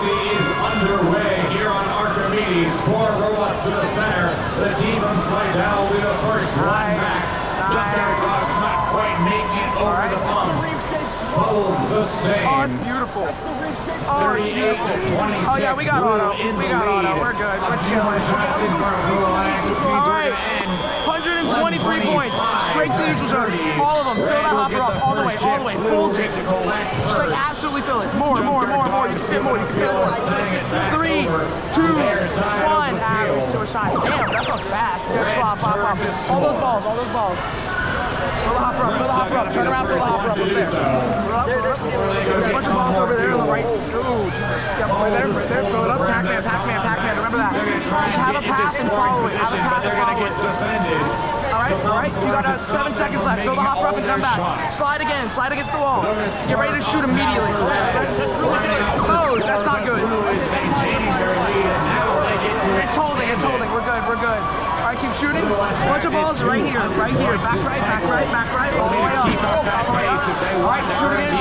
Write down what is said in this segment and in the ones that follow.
is underway here on Archimedes. 4 robots to the center. The team from Slidell will be the first one back. Junkyard Dog's not quite making it over the bump. Bubbles the same. Oh, it's beautiful. Oh, 38 to 26. Oh, yeah, we got auto. We got auto. We're good. A few more shots in front of Blue Line, which means we're going to end 123 points. Straight to the neutral zone. All of them. Fill that hopper up. All the way. All the way. Full J. Just like absolutely fill it. More. You can fit more. You can fit more. 3, 2, 1. Average to a shot. Damn, that was fast. Hop. All those balls. Fill the hopper up. Turn around, fill the hopper up. There. There's a bunch of balls over there on the right. Ooh, Jesus. Yep, right there. Fill it up. Pac-Man. Remember that. Just have a pass and follow it. All right. You got 7 seconds left. Fill the hopper up and come back. Slide again. Slide against the wall. Get ready to shoot immediately. Oh, that's not good. It's holding. We're good. All right, keep shooting. Bunch of balls right here. Back right. All the way up. All right, shoot again.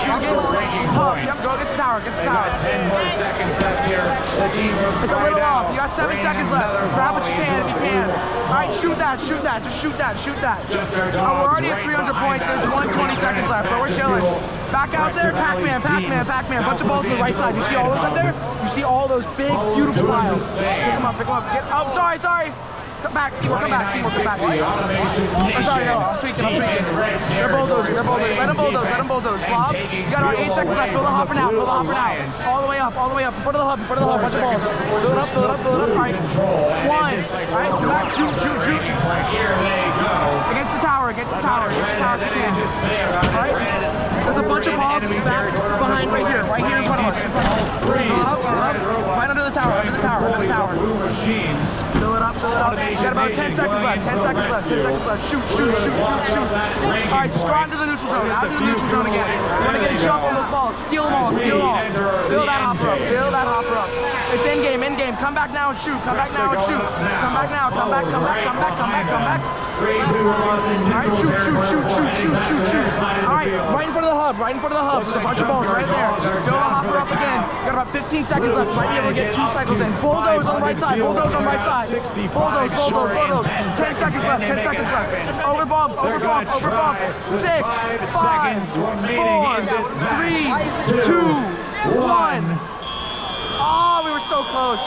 Hub. Yep, go against the tower. They got 10 more seconds left here. The team from It's a little off. You got 7 seconds left. Grab what you can if you can. All right, shoot that. Just shoot that. We're already at 300 points. There's 120 seconds left, but we're chilling. Back out there, Pac-Man. Bunch of balls to the right side. You see all those up there? You see all those big, beautiful piles. Pick them up. Oh, sorry. Come back. Teamwork, come back. Oh, sorry, no, I'm tweaking. They're bulldozing. Let them bulldoze. Flop. You got about 8 seconds left. Fill the hopper now. All the way up. In front of the hub. Bunch of balls. Fill it up. All right. 1. All right, come back. Shoot. Here they go. Against the tower. All right. There's a bunch of balls back behind right here in front of us. Fill it up. Right under the tower. Blue machines. Fill it up. You got about 10 seconds left. Shoot. All right, just go out into the neutral zone. Again. You want to get a jump on those balls. Steal them all. Fill that hopper up. It's in game. Come back now and shoot. Come back. Come back. Great blue robots in neutral territory. Shoot. All right, right in front of the hub. There's a bunch of balls right there. Fill the hopper up again. You got about 15 seconds left. Might be able to get 2 cycles in. Bulldoze on the right side. Bulldoze. 10 seconds left. Over bump. 6, 5, 4, 3, 2, 1. Oh, we were so close.